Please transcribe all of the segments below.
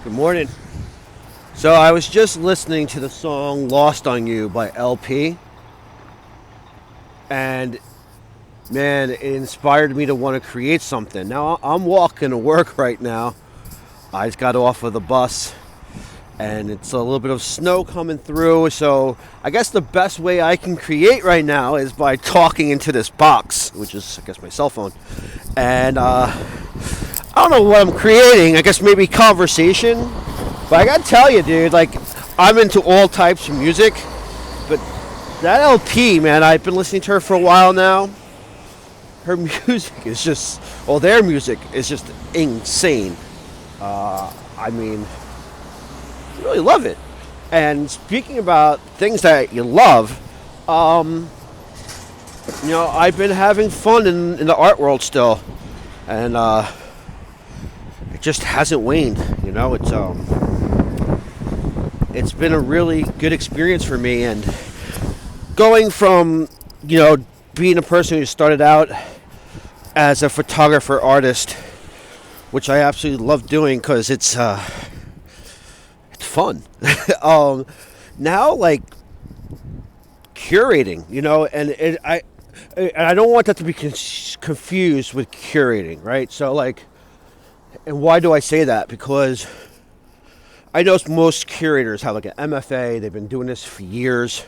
Good morning. So I was just listening to the song "Lost on You" by LP, and man, it inspired me to want to create something. Now I'm walking to work right now. I just got off of the bus, and it's a little bit of snow coming through. So I guess the best way I can create right now is by talking into this box, which is, I guess, my cell phone. And I don't know what I'm creating. I guess maybe conversation. But I gotta tell you, dude, like, I'm into all types of music, but that LP, man, I've been listening to her for a while now. Her music is just, well, their music is just insane. I mean, I really love it. And speaking about things that you love, I've been having fun in the art world still, and it just hasn't waned. It's been a really good experience for me, and going from being a person who started out as a photographer artist, which I absolutely love doing because it's fun. Now, like, curating, and I don't want that to be confused with curating, right? So, like, and why do I say that? Because I know most curators have like an MFA. They've been doing this for years,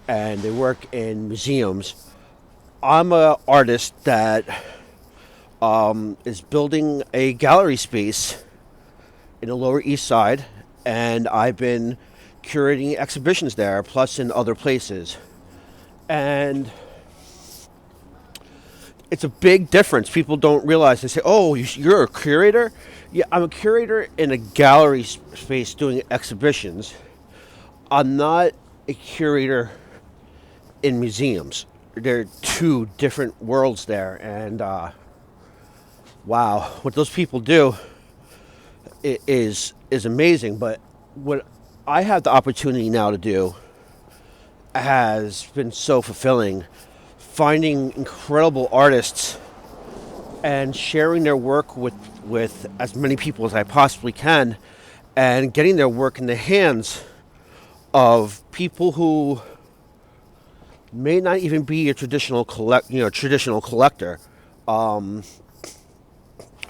and they work in museums. I'm an artist that is building a gallery space in the Lower East Side, and I've been curating exhibitions there, plus in other places. And it's a big difference. People don't realize. They say, "Oh, you're a curator?" Yeah, I'm a curator in a gallery space doing exhibitions. I'm not a curator in museums. There are two different worlds there, and wow, what those people do is amazing. But what I have the opportunity now to do has been so fulfilling. Finding incredible artists and sharing their work with as many people as I possibly can, and getting their work in the hands of people who may not even be a traditional collector. I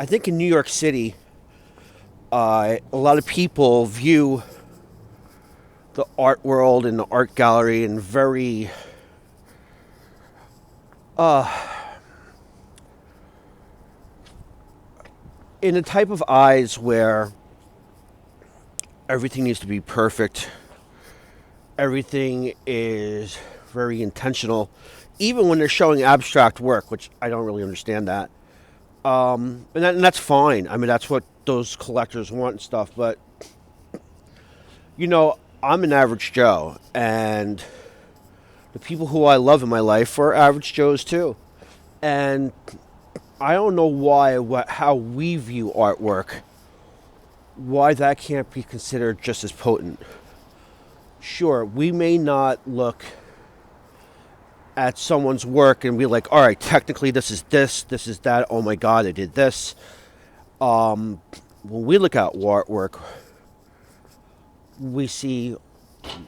think in New York City, a lot of people view the art world and the art gallery in very in a type of eyes where everything needs to be perfect. Everything is very intentional, even when they're showing abstract work, which I don't really understand that. And that's fine. I mean, that's what those collectors want and stuff. But, I'm an average Joe, and the people who I love in my life are average Joes too. And I don't know how we view artwork, why that can't be considered just as potent. Sure, we may not look at someone's work and be like, all right, technically this is that, oh my God, I did this. When we look at artwork, we see,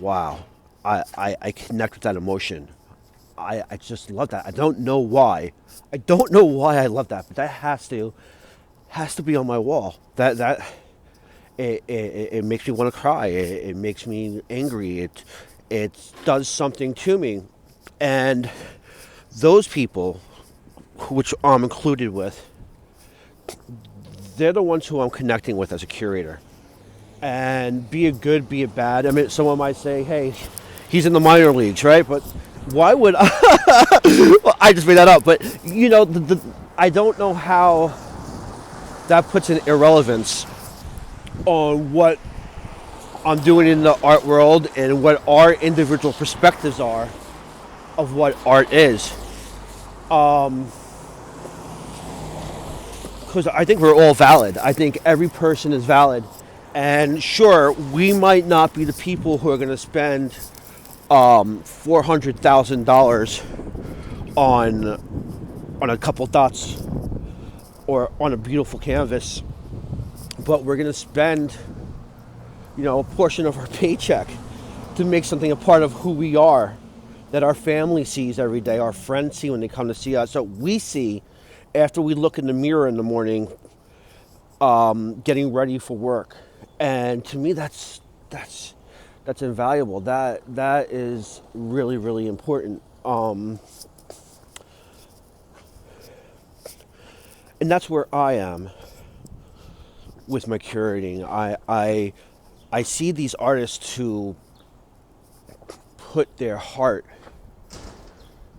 wow, I connect with that emotion. I just love that. I don't know why. I love that, but that has to be on my wall. That it makes me want to cry. It makes me angry. It does something to me. And those people, which I'm included with, they're the ones who I'm connecting with as a curator. And be it good, be it bad. I mean, someone might say, hey, he's in the minor leagues, right? But why would well, I just made that up. But, I don't know how that puts an irrelevance on what I'm doing in the art world and what our individual perspectives are of what art is. Because I think we're all valid. I think every person is valid. And sure, we might not be the people who are going to spend $400,000 on a couple dots or on a beautiful canvas, but we're going to spend a portion of our paycheck to make something a part of who we are, that our family sees every day, our friends see when they come to see us, so we see after we look in the mirror in the morning, getting ready for work. And to me, that's invaluable. That is really, really important. And that's where I am with my curating. I see these artists who put their heart,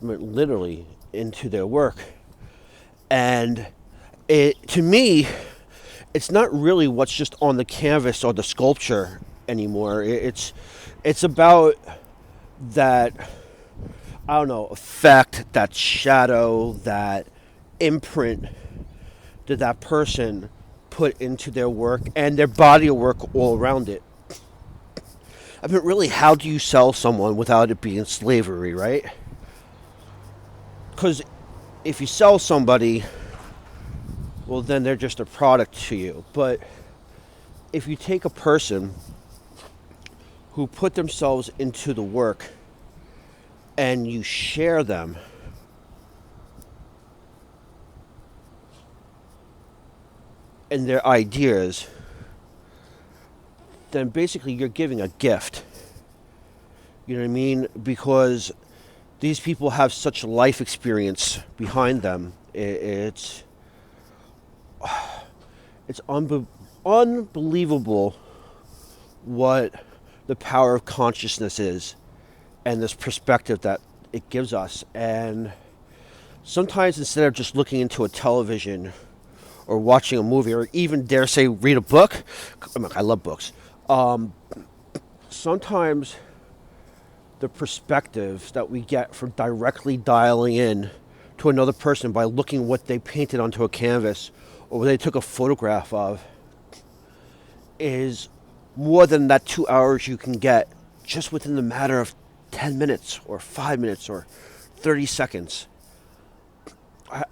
literally, into their work, and to me, it's not really what's just on the canvas or the sculpture anymore. It's about that, I don't know, effect, that shadow, that imprint that that person put into their work and their body of work all around it. I mean, really, how do you sell someone without it being slavery, right? Because if you sell somebody, well, then they're just a product to you. But if you take a person who put themselves into the work and you share them, and their ideas, then basically you're giving a gift. You know what I mean? Because these people have such life experience behind them. It's unbelievable what the power of consciousness is and this perspective that it gives us. And sometimes instead of just looking into a television or watching a movie, or even, dare say, read a book. I love books. Sometimes the perspectives that we get from directly dialing in to another person by looking what they painted onto a canvas or what they took a photograph of is more than that 2 hours you can get just within the matter of 10 minutes or 5 minutes or 30 seconds.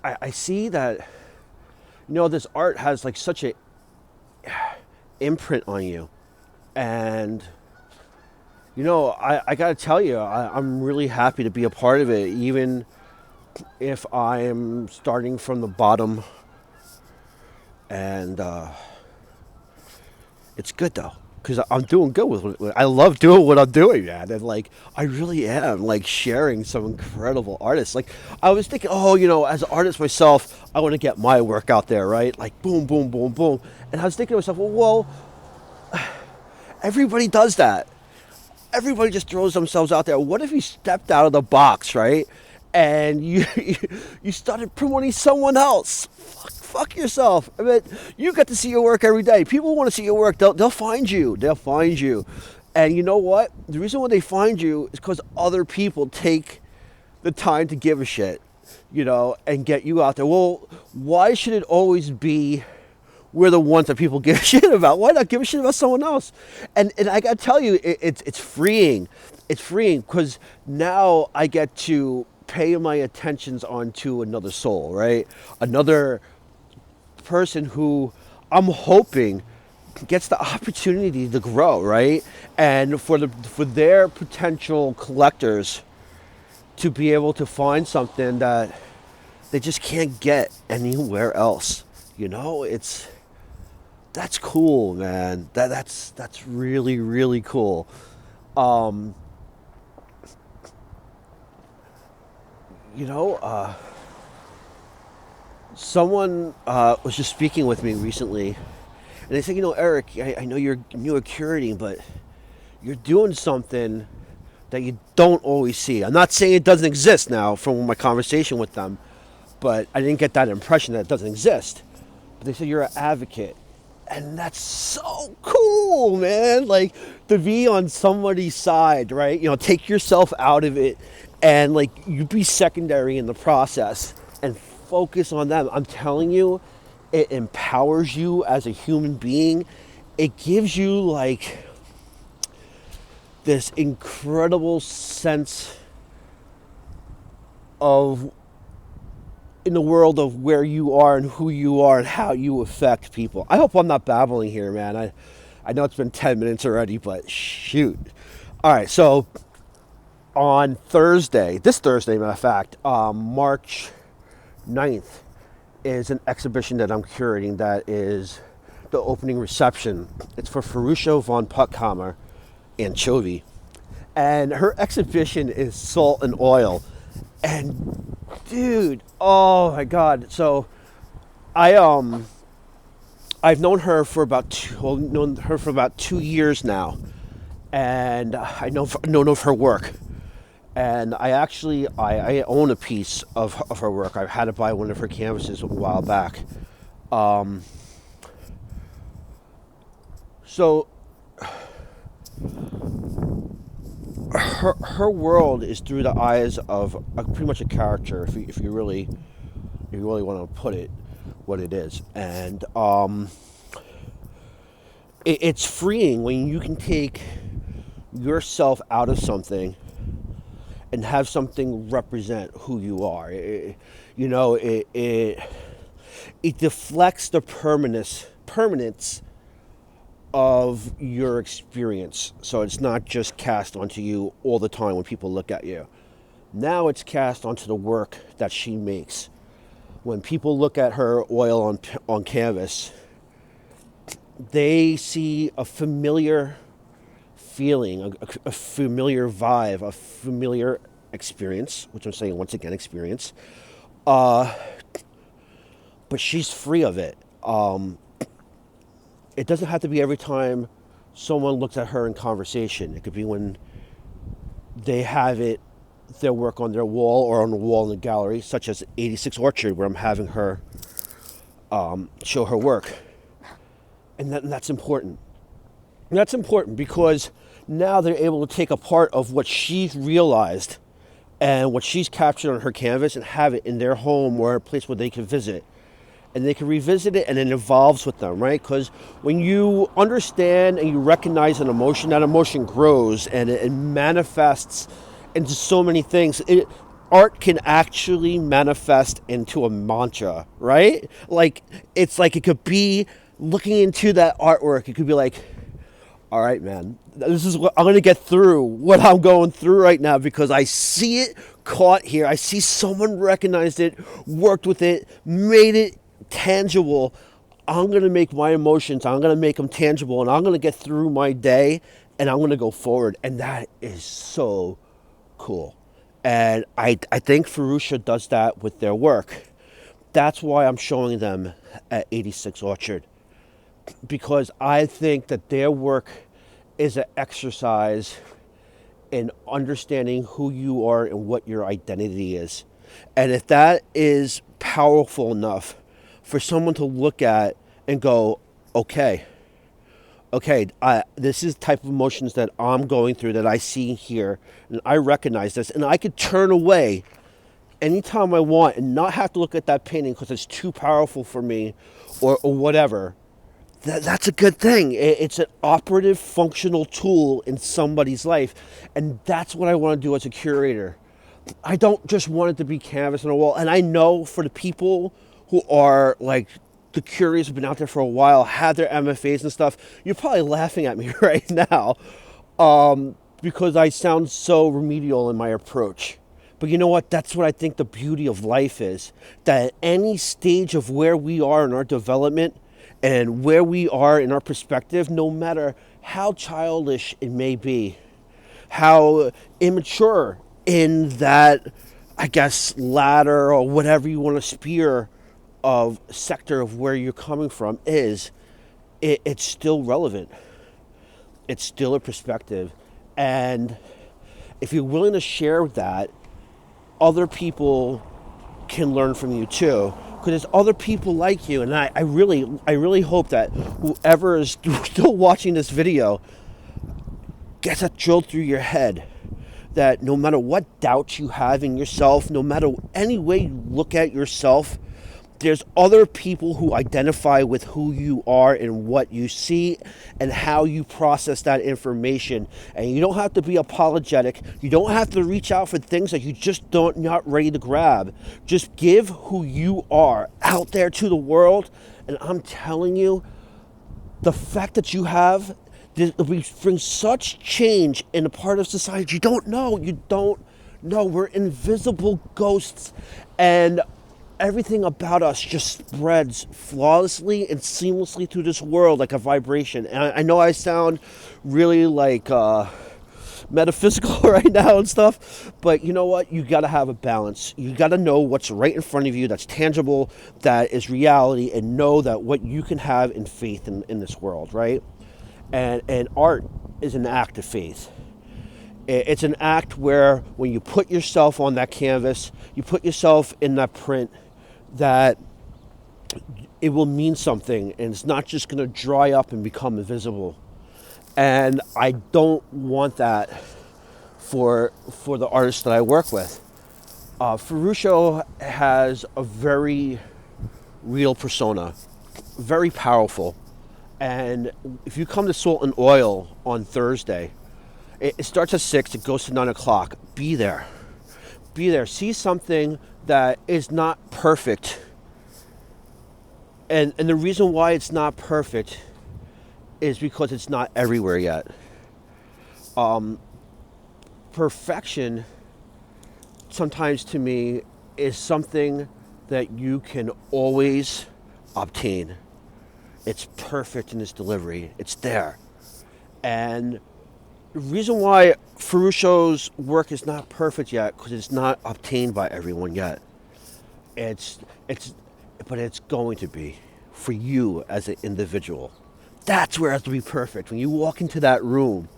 I see that, this art has like such a imprint on you. And, I gotta tell you, I'm really happy to be a part of it, even if I am starting from the bottom. And it's good though, because I'm doing good with it. I love doing what I'm doing, man. And I really am sharing some incredible artists. I was thinking, as an artist myself, I want to get my work out there, right? Boom, boom, boom, boom. And I was thinking to myself, well, everybody does that. Everybody just throws themselves out there. What if you stepped out of the box, right? And you started promoting someone else? Fuck yourself. I mean, you get to see your work every day. People want to see your work. They'll find you. They'll find you. And you know what? The reason why they find you is because other people take the time to give a shit, and get you out there. Well, why should it always be we're the ones that people give a shit about? Why not give a shit about someone else? And I gotta tell you, it's freeing. It's freeing because now I get to pay my attentions onto another soul, right? Another person who I'm hoping gets the opportunity to grow, right? And for their potential collectors to be able to find something that they just can't get anywhere else. That's cool, man. That's really, really cool. Someone was just speaking with me recently, and they said, Eric, I know you're new at curating, but you're doing something that you don't always see. I'm not saying it doesn't exist now from my conversation with them, but I didn't get that impression that it doesn't exist. But they said you're an advocate. And that's so cool, man. To be on somebody's side, right? Take yourself out of it and you be secondary in the process and focus on them. I'm telling you, it empowers you as a human being. It gives you this incredible sense of, in the world of where you are and who you are and how you affect people. I hope I'm not babbling here, man. I I know it's been 10 minutes already, but shoot. All right, so on this Thursday, matter of fact, March 9th, is an exhibition that I'm curating that is the opening reception. It's for Ferruccio von Puttkamer Anchovy. And her exhibition is Salt and Oil. And dude, oh my God. So I've known her for about 2 years now. And I known of her work. And I own a piece of her work. I've had to buy one of her canvases a while back. So her world is through the eyes of pretty much a character, if you really want to put it what it is. And it's freeing when you can take yourself out of something and have something represent who you are. It deflects the permanence of your experience. So it's not just cast onto you all the time when people look at you. Now it's cast onto the work that she makes. When people look at her oil on canvas, they see a familiar feeling, a familiar vibe, a familiar experience, which I'm saying once again, experience. But she's free of it. It doesn't have to be every time someone looks at her in conversation. It could be when they have their work on their wall or on the wall in the gallery, such as 86 Orchard, where I'm having her show her work. And that's important. And that's important because now they're able to take a part of what she's realized and what she's captured on her canvas and have it in their home or a place where they can visit. And they can revisit it and it evolves with them, right? Because when you understand and you recognize an emotion, that emotion grows and it manifests into so many things. Art can actually manifest into a mantra, right? It's like it could be looking into that artwork. It could be like, all right, man, this is what I'm going to get through what I'm going through right now because I see it caught here. I see someone recognized it, worked with it, made it tangible. I'm going to make my emotions, I'm going to make them tangible, and I'm going to get through my day, and I'm going to go forward. And that is so cool. And I think Ferruccio does that with their work. That's why I'm showing them at 86 Orchard. Because I think that their work is an exercise in understanding who you are and what your identity is. And if that is powerful enough for someone to look at and go, okay, this is the type of emotions that I'm going through that I see here, and I recognize this, and I could turn away anytime I want and not have to look at that painting because it's too powerful for me or whatever. That's a good thing. It's an operative, functional tool in somebody's life. And that's what I want to do as a curator. I don't just want it to be canvas on a wall. And I know for the people who are like the curators who've been out there for a while, had their MFAs and stuff, you're probably laughing at me right now because I sound so remedial in my approach. But you know what? That's what I think the beauty of life is. That at any stage of where we are in our development, and where we are in our perspective, no matter how childish it may be, how immature in that, I guess, ladder or whatever you want to spear of sector of where you're coming from is, it's still relevant. It's still a perspective. And if you're willing to share that, other people can learn from you too. Because there's other people like you, and I really hope that whoever is still watching this video gets that drilled through your head, that no matter what doubts you have in yourself, no matter any way you look at yourself, there's other people who identify with who you are and what you see and how you process that information. And you don't have to be apologetic. You don't have to reach out for things that you just not ready to grab. Just give who you are out there to the world. And I'm telling you, the fact that you have, we bring such change in a part of society. You don't know. We're invisible ghosts, and everything about us just spreads flawlessly and seamlessly through this world like a vibration. And I know I sound really like metaphysical right now and stuff, but you know what? You got to have a balance. You got to know what's right in front of you, that's tangible, that is reality, and know that what you can have in faith in this world, right? And art is an act of faith. It's an act where when you put yourself on that canvas, you put yourself in that print, that it will mean something, and it's not just going to dry up and become invisible. And I don't want that for the artists that I work with. Ferruccio has a very real persona, very powerful. And if you come to Salt and Oil on Thursday, it starts at 6, it goes to 9 o'clock. Be there. Be there. See something that is not perfect. And the reason why it's not perfect is because it's not everywhere yet. Perfection, sometimes to me, is something that you can always obtain. It's perfect in its delivery. It's there. And the reason why Ferruccio's work is not perfect yet, because it's not obtained by everyone yet. But it's going to be for you as an individual. That's where it has to be perfect. When you walk into that room,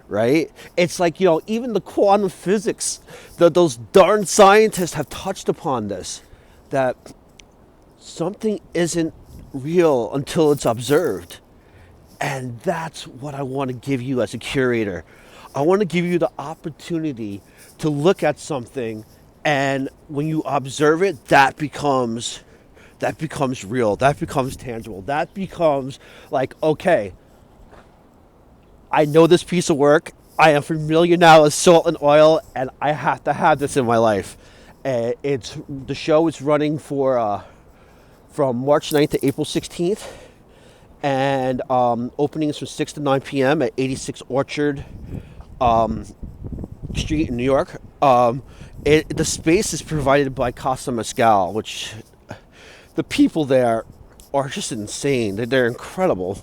right? It's like, even the quantum physics, those darn scientists have touched upon this, that something isn't real until it's observed. And that's what I want to give you as a curator. I want to give you the opportunity to look at something, and when you observe it, that becomes real, that becomes tangible, that becomes like, okay, I know this piece of work, I am familiar now with Salt and Oil, and I have to have this in my life. The show is running from March 9th to April 16th, and opening is from 6 to 9 p.m. at 86 Orchard Street in New York. The space is provided by Casa Mezcal, which the people there are just insane. They're incredible.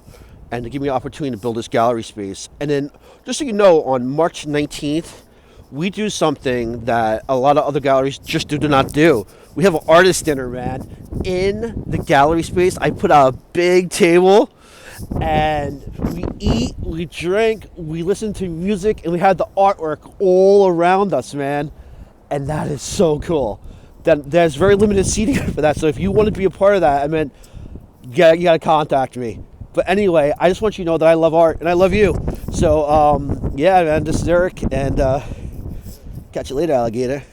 And to give me an opportunity to build this gallery space. And then, just so you know, on March 19th, we do something that a lot of other galleries just do not do. We have an artist dinner, man. In the gallery space, I put out a big table, and we eat, we drink, we listen to music, and we have the artwork all around us, man. And that is so cool. There's very limited seating for that, so if you want to be a part of that, you got to contact me. But anyway, I just want you to know that I love art, and I love you. So, yeah, man, this is Eric, and catch you later, alligator.